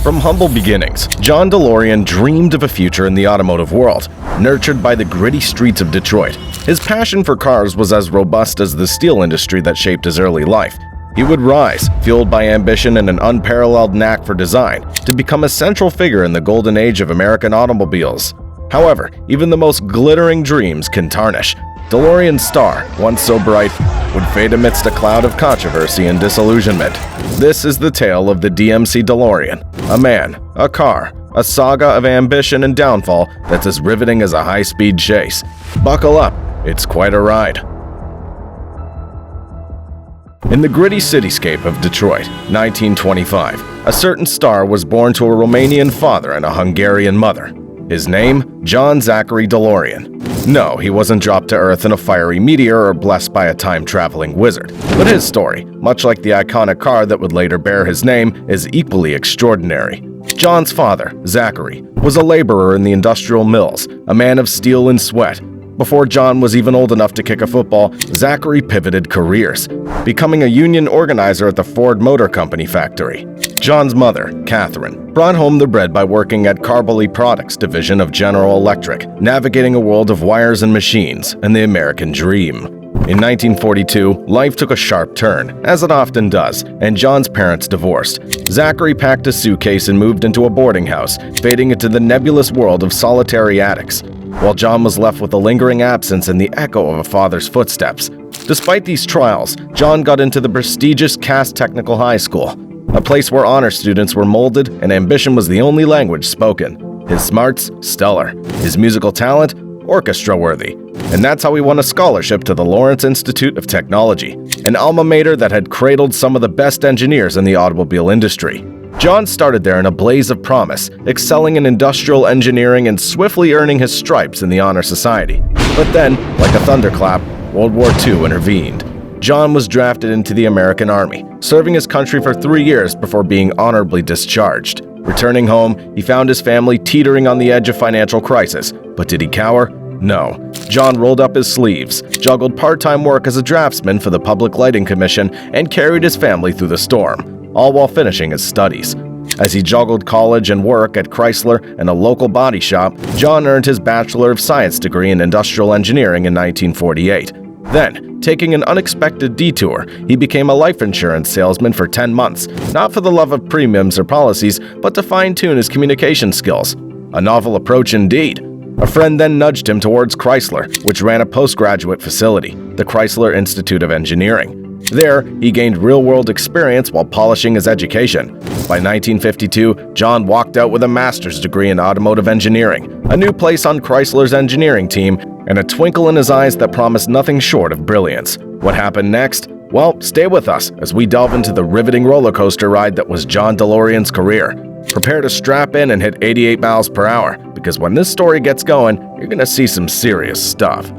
From humble beginnings, John DeLorean dreamed of a future in the automotive world, nurtured by the gritty streets of Detroit. His passion for cars was as robust as the steel industry that shaped his early life. He would rise, fueled by ambition and an unparalleled knack for design, to become a central figure in the golden age of American automobiles. However, even the most glittering dreams can tarnish. DeLorean's star, once so bright, would fade amidst a cloud of controversy and disillusionment. This is the tale of the DMC DeLorean, a man, a car, a saga of ambition and downfall that's as riveting as a high-speed chase. Buckle up, it's quite a ride. In the gritty cityscape of Detroit, 1925, a certain star was born to a Romanian father and a Hungarian mother. His name, John Zachary DeLorean. No, he wasn't dropped to Earth in a fiery meteor or blessed by a time-traveling wizard. But his story, much like the iconic car that would later bear his name, is equally extraordinary. John's father, Zachary, was a laborer in the industrial mills, a man of steel and sweat. Before John was even old enough to kick a football, Zachary pivoted careers, becoming a union organizer at the Ford Motor Company factory. John's mother, Catherine, brought home the bread by working at Carboly Products division of General Electric, navigating a world of wires and machines and the American dream. In 1942, life took a sharp turn, as it often does, and John's parents divorced. Zachary packed a suitcase and moved into a boarding house, fading into the nebulous world of solitary addicts, while John was left with a lingering absence and the echo of a father's footsteps. Despite these trials, John got into the prestigious Cass Technical High School, a place where honor students were molded and ambition was the only language spoken. His smarts, stellar. His musical talent, orchestra-worthy. And that's how he won a scholarship to the Lawrence Institute of Technology, an alma mater that had cradled some of the best engineers in the automobile industry. John started there in a blaze of promise, excelling in industrial engineering and swiftly earning his stripes in the honor society. But then, like a thunderclap, World War II intervened. John was drafted into the American Army, serving his country for 3 years before being honorably discharged. Returning home, he found his family teetering on the edge of financial crisis. But did he cower? No. John rolled up his sleeves, juggled part-time work as a draftsman for the Public Lighting Commission, and carried his family through the storm, all while finishing his studies. As he juggled college and work at Chrysler and a local body shop, John earned his Bachelor of Science degree in Industrial Engineering in 1948. Then, taking an unexpected detour, he became a life insurance salesman for 10 months, not for the love of premiums or policies, but to fine-tune his communication skills. A novel approach indeed. A friend then nudged him towards Chrysler, which ran a postgraduate facility, the Chrysler Institute of Engineering. There, he gained real-world experience while polishing his education. By 1952, John walked out with a master's degree in automotive engineering, a new place on Chrysler's engineering team, and a twinkle in his eyes that promised nothing short of brilliance. What happened next? Well, stay with us as we delve into the riveting roller coaster ride that was John DeLorean's career. Prepare to strap in and hit 88 miles per hour, because when this story gets going, you're gonna see some serious stuff.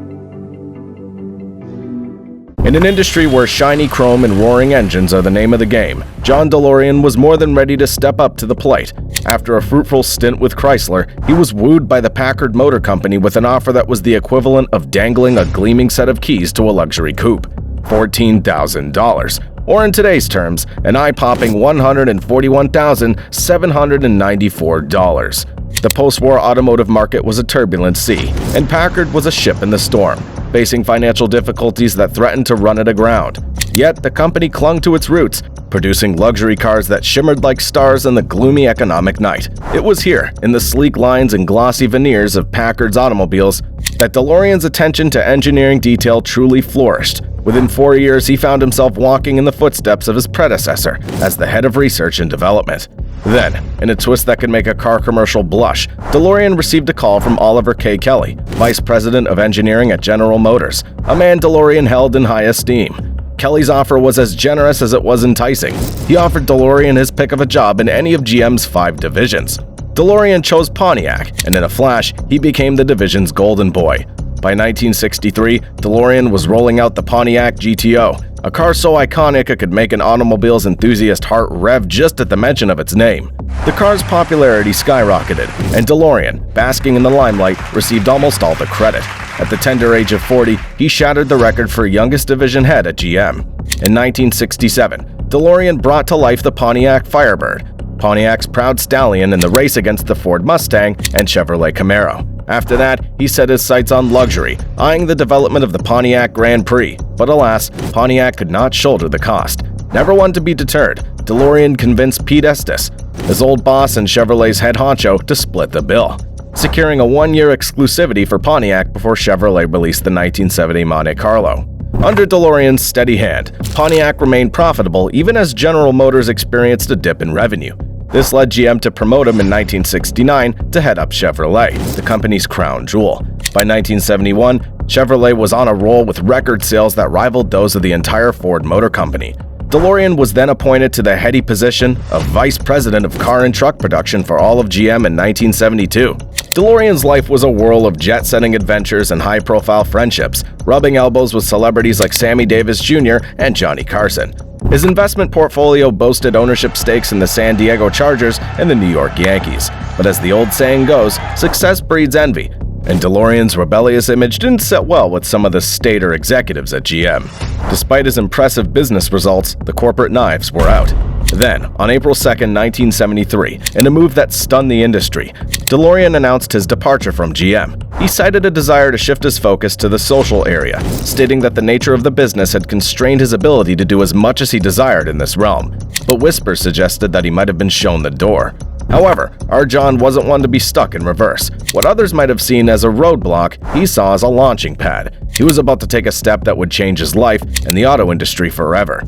In an industry where shiny chrome and roaring engines are the name of the game, John DeLorean was more than ready to step up to the plate. After a fruitful stint with Chrysler, he was wooed by the Packard Motor Company with an offer that was the equivalent of dangling a gleaming set of keys to a luxury coupe. $14,000. Or in today's terms, an eye-popping $141,794. The post-war automotive market was a turbulent sea, and Packard was a ship in the storm, facing financial difficulties that threatened to run it aground. Yet the company clung to its roots, producing luxury cars that shimmered like stars in the gloomy economic night. It was here, in the sleek lines and glossy veneers of Packard's automobiles, that DeLorean's attention to engineering detail truly flourished. Within 4 years, he found himself walking in the footsteps of his predecessor as the head of research and development. Then, in a twist that could make a car commercial blush, DeLorean received a call from Oliver K. Kelly, Vice President of Engineering at General Motors, a man DeLorean held in high esteem. Kelly's offer was as generous as it was enticing. He offered DeLorean his pick of a job in any of GM's 5 divisions. DeLorean chose Pontiac, and in a flash, he became the division's golden boy. By 1963, DeLorean was rolling out the Pontiac GTO, a car so iconic it could make an automobile's enthusiast heart rev just at the mention of its name. The car's popularity skyrocketed, and DeLorean, basking in the limelight, received almost all the credit. At the tender age of 40, he shattered the record for youngest division head at GM. In 1967, DeLorean brought to life the Pontiac Firebird, Pontiac's proud stallion in the race against the Ford Mustang and Chevrolet Camaro. After that, he set his sights on luxury, eyeing the development of the Pontiac Grand Prix. But alas, Pontiac could not shoulder the cost. Never one to be deterred, DeLorean convinced Pete Estes, his old boss and Chevrolet's head honcho, to split the bill, securing a one-year exclusivity for Pontiac before Chevrolet released the 1970 Monte Carlo. Under DeLorean's steady hand, Pontiac remained profitable even as General Motors experienced a dip in revenue. This led GM to promote him in 1969 to head up Chevrolet, the company's crown jewel. By 1971, Chevrolet was on a roll with record sales that rivaled those of the entire Ford Motor Company. DeLorean was then appointed to the heady position of Vice President of Car and Truck Production for all of GM in 1972. DeLorean's life was a whirl of jet-setting adventures and high-profile friendships, rubbing elbows with celebrities like Sammy Davis Jr. and Johnny Carson. His investment portfolio boasted ownership stakes in the San Diego Chargers and the New York Yankees. But as the old saying goes, success breeds envy, and DeLorean's rebellious image didn't sit well with some of the stater executives at GM. Despite his impressive business results, the corporate knives were out. Then, on April 2, 1973, in a move that stunned the industry, DeLorean announced his departure from GM. He cited a desire to shift his focus to the social area, stating that the nature of the business had constrained his ability to do as much as he desired in this realm. But whispers suggested that he might have been shown the door. However, our John wasn't one to be stuck in reverse. What others might have seen as a roadblock, he saw as a launching pad. He was about to take a step that would change his life and the auto industry forever.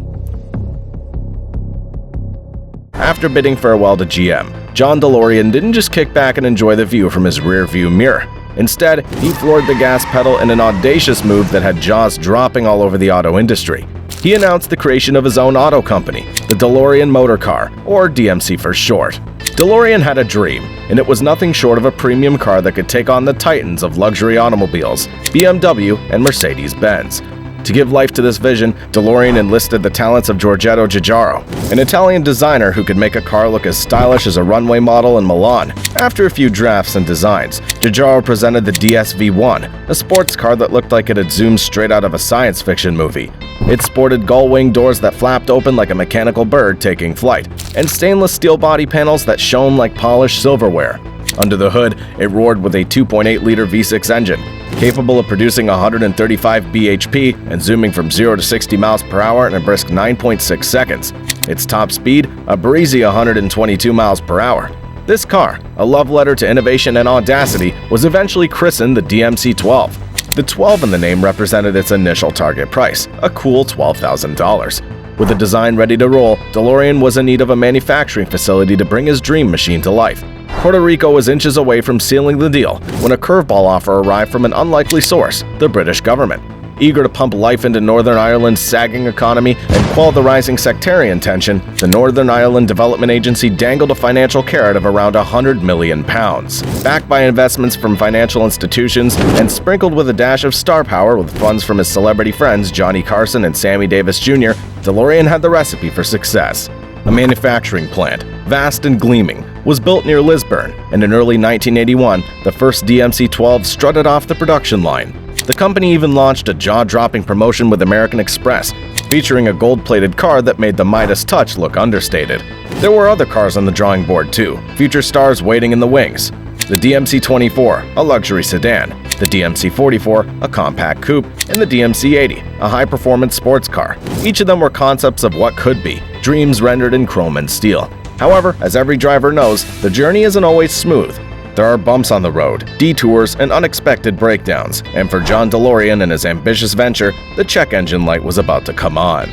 After bidding farewell to GM, John DeLorean didn't just kick back and enjoy the view from his rear-view mirror. Instead, he floored the gas pedal in an audacious move that had jaws dropping all over the auto industry. He announced the creation of his own auto company, the DeLorean Motor Car, or DMC for short. DeLorean had a dream, and it was nothing short of a premium car that could take on the titans of luxury automobiles, BMW and Mercedes-Benz. To give life to this vision, DeLorean enlisted the talents of Giorgetto Giugiaro, an Italian designer who could make a car look as stylish as a runway model in Milan. After a few drafts and designs, Giugiaro presented the DSV-1, a sports car that looked like it had zoomed straight out of a science fiction movie. It sported gull-wing doors that flapped open like a mechanical bird taking flight, and stainless steel body panels that shone like polished silverware. Under the hood, it roared with a 2.8-liter V6 engine, capable of producing 135 bhp and zooming from 0 to 60 miles per hour in a brisk 9.6 seconds. Its top speed, a breezy 122 miles per hour. This car, a love letter to innovation and audacity, was eventually christened the DMC-12. The 12 in the name represented its initial target price, a cool $12,000. With a design ready to roll, DeLorean was in need of a manufacturing facility to bring his dream machine to life. Puerto Rico was inches away from sealing the deal when a curveball offer arrived from an unlikely source, the British government. Eager to pump life into Northern Ireland's sagging economy and quell the rising sectarian tension, the Northern Ireland Development Agency dangled a financial carrot of around £100 million. Backed by investments from financial institutions and sprinkled with a dash of star power with funds from his celebrity friends Johnny Carson and Sammy Davis Jr., DeLorean had the recipe for success. A manufacturing plant, vast and gleaming, was built near Lisburn, and in early 1981, the first DMC-12 strutted off the production line. The company even launched a jaw-dropping promotion with American Express, featuring a gold-plated car that made the Midas touch look understated. There were other cars on the drawing board too, future stars waiting in the wings. The DMC-24, a luxury sedan, the DMC-44, a compact coupe, and the DMC-80, a high-performance sports car. Each of them were concepts of what could be, dreams rendered in chrome and steel. However, as every driver knows, the journey isn't always smooth. There are bumps on the road, detours, and unexpected breakdowns, and for John DeLorean and his ambitious venture, the check engine light was about to come on.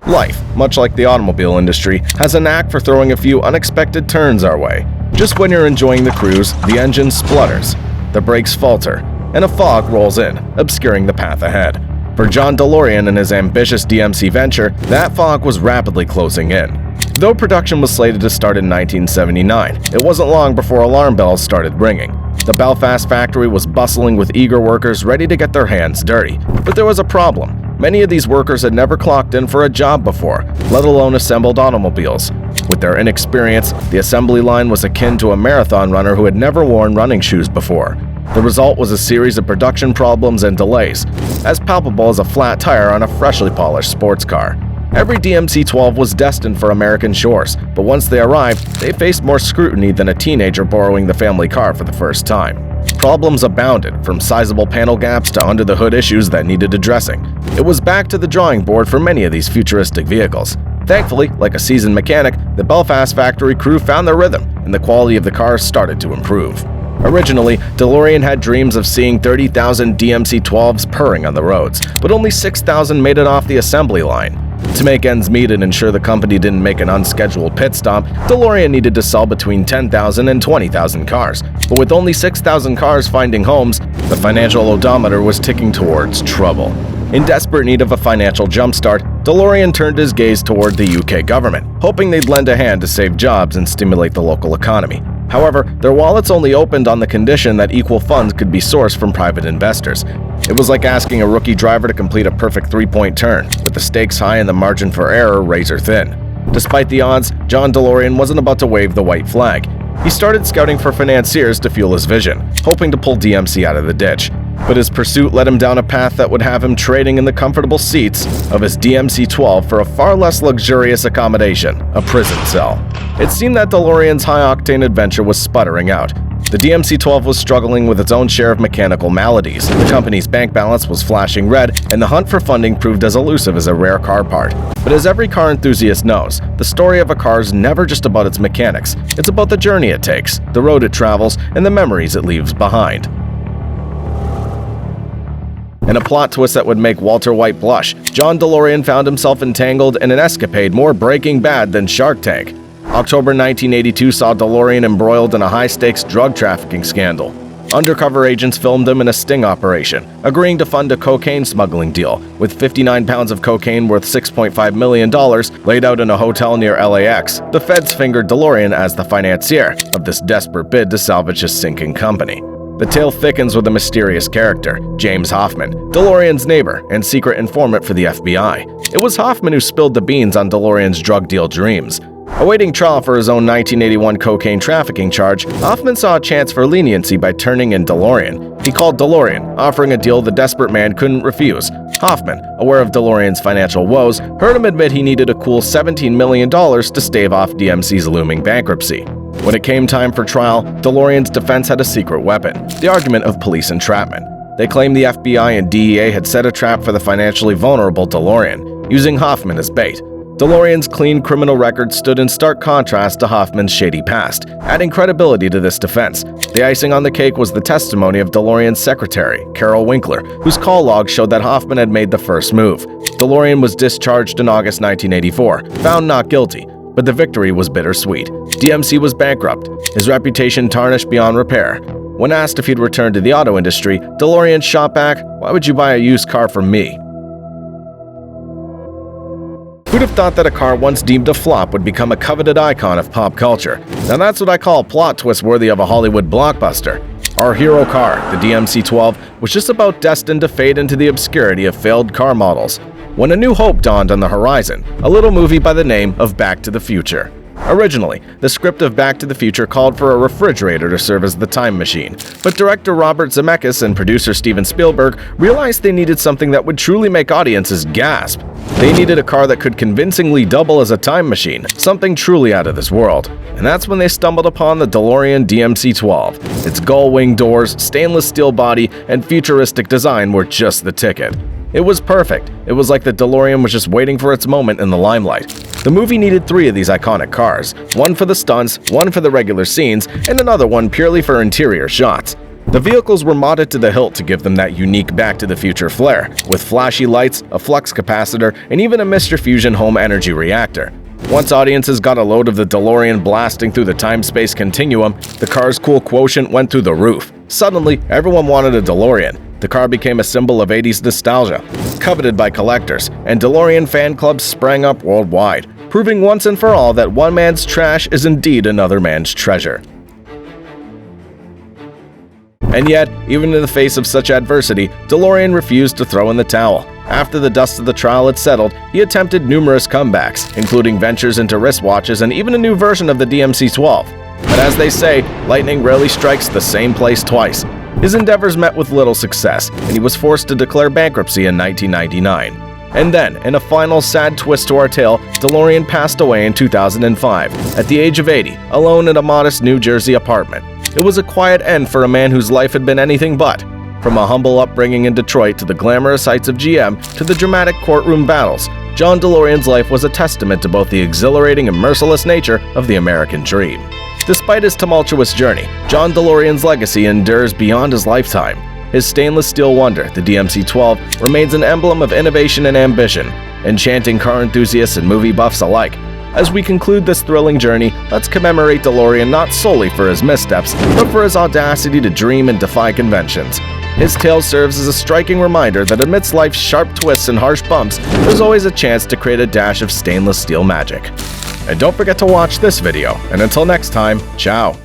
Life, much like the automobile industry, has a knack for throwing a few unexpected turns our way. Just when you're enjoying the cruise, the engine splutters, the brakes falter, and a fog rolls in, obscuring the path ahead. For John DeLorean and his ambitious DMC venture, that fog was rapidly closing in. Though production was slated to start in 1979, it wasn't long before alarm bells started ringing. The Belfast factory was bustling with eager workers ready to get their hands dirty. But there was a problem. Many of these workers had never clocked in for a job before, let alone assembled automobiles. With their inexperience, the assembly line was akin to a marathon runner who had never worn running shoes before. The result was a series of production problems and delays, as palpable as a flat tire on a freshly polished sports car. Every DMC-12 was destined for American shores, but once they arrived, they faced more scrutiny than a teenager borrowing the family car for the first time. Problems abounded, from sizable panel gaps to under-the-hood issues that needed addressing. It was back to the drawing board for many of these futuristic vehicles. Thankfully, like a seasoned mechanic, the Belfast factory crew found their rhythm, and the quality of the cars started to improve. Originally, DeLorean had dreams of seeing 30,000 DMC-12s purring on the roads, but only 6,000 made it off the assembly line. To make ends meet and ensure the company didn't make an unscheduled pit stop, DeLorean needed to sell between 10,000 and 20,000 cars. But with only 6,000 cars finding homes, the financial odometer was ticking towards trouble. In desperate need of a financial jumpstart, DeLorean turned his gaze toward the UK government, hoping they'd lend a hand to save jobs and stimulate the local economy. However, their wallets only opened on the condition that equal funds could be sourced from private investors. It was like asking a rookie driver to complete a perfect three-point turn, with the stakes high and the margin for error razor-thin. Despite the odds, John DeLorean wasn't about to wave the white flag. He started scouting for financiers to fuel his vision, hoping to pull DMC out of the ditch. But his pursuit led him down a path that would have him trading in the comfortable seats of his DMC-12 for a far less luxurious accommodation, a prison cell. It seemed that DeLorean's high-octane adventure was sputtering out. The DMC-12 was struggling with its own share of mechanical maladies, the company's bank balance was flashing red, and the hunt for funding proved as elusive as a rare car part. But as every car enthusiast knows, the story of a car is never just about its mechanics. It's about the journey it takes, the road it travels, and the memories it leaves behind. In a plot twist that would make Walter White blush, John DeLorean found himself entangled in an escapade more Breaking Bad than Shark Tank. October 1982 saw DeLorean embroiled in a high-stakes drug trafficking scandal. Undercover agents filmed him in a sting operation, agreeing to fund a cocaine smuggling deal, with 59 pounds of cocaine worth $6.5 million laid out in a hotel near LAX. The feds fingered DeLorean as the financier of this desperate bid to salvage his sinking company. The tale thickens with a mysterious character, James Hoffman, DeLorean's neighbor and secret informant for the FBI. It was Hoffman who spilled the beans on DeLorean's drug deal dreams. Awaiting trial for his own 1981 cocaine trafficking charge, Hoffman saw a chance for leniency by turning in DeLorean. He called DeLorean, offering a deal the desperate man couldn't refuse. Hoffman, aware of DeLorean's financial woes, heard him admit he needed a cool $17 million to stave off DMC's looming bankruptcy. When it came time for trial, DeLorean's defense had a secret weapon, the argument of police entrapment. They claimed the FBI and DEA had set a trap for the financially vulnerable DeLorean, using Hoffman as bait. DeLorean's clean criminal record stood in stark contrast to Hoffman's shady past, adding credibility to this defense. The icing on the cake was the testimony of DeLorean's secretary, Carol Winkler, whose call log showed that Hoffman had made the first move. DeLorean was discharged in August 1984, found not guilty, but the victory was bittersweet. DMC was bankrupt, his reputation tarnished beyond repair. When asked if he'd return to the auto industry, DeLorean shot back, "Why would you buy a used car from me?" Who'd have thought that a car once deemed a flop would become a coveted icon of pop culture? Now that's what I call a plot twist worthy of a Hollywood blockbuster. Our hero car, the DMC-12, was just about destined to fade into the obscurity of failed car models, when a new hope dawned on the horizon, a little movie by the name of Back to the Future. Originally, the script of Back to the Future called for a refrigerator to serve as the time machine, but director Robert Zemeckis and producer Steven Spielberg realized they needed something that would truly make audiences gasp. They needed a car that could convincingly double as a time machine, something truly out of this world. And that's when they stumbled upon the DeLorean DMC-12. Its gull-wing doors, stainless steel body, and futuristic design were just the ticket. It was perfect. It was like the DeLorean was just waiting for its moment in the limelight. The movie needed 3 of these iconic cars, one for the stunts, one for the regular scenes, and another one purely for interior shots. The vehicles were modded to the hilt to give them that unique Back to the Future flair, with flashy lights, a flux capacitor, and even a Mr. Fusion home energy reactor. Once audiences got a load of the DeLorean blasting through the time-space continuum, the car's cool quotient went through the roof. Suddenly, everyone wanted a DeLorean. The car became a symbol of 80s nostalgia, coveted by collectors, and DeLorean fan clubs sprang up worldwide, proving once and for all that one man's trash is indeed another man's treasure. And yet, even in the face of such adversity, DeLorean refused to throw in the towel. After the dust of the trial had settled, he attempted numerous comebacks, including ventures into wristwatches and even a new version of the DMC-12. But as they say, lightning rarely strikes the same place twice. His endeavors met with little success, and he was forced to declare bankruptcy in 1999. And then, in a final sad twist to our tale, DeLorean passed away in 2005, at the age of 80, alone in a modest New Jersey apartment. It was a quiet end for a man whose life had been anything but. From a humble upbringing in Detroit to the glamorous heights of GM to the dramatic courtroom battles, John DeLorean's life was a testament to both the exhilarating and merciless nature of the American dream. Despite his tumultuous journey, John DeLorean's legacy endures beyond his lifetime. His stainless steel wonder, the DMC-12, remains an emblem of innovation and ambition, enchanting car enthusiasts and movie buffs alike. As we conclude this thrilling journey, let's commemorate DeLorean not solely for his missteps, but for his audacity to dream and defy conventions. His tale serves as a striking reminder that amidst life's sharp twists and harsh bumps, there's always a chance to create a dash of stainless steel magic. And don't forget to watch this video, and until next time, ciao!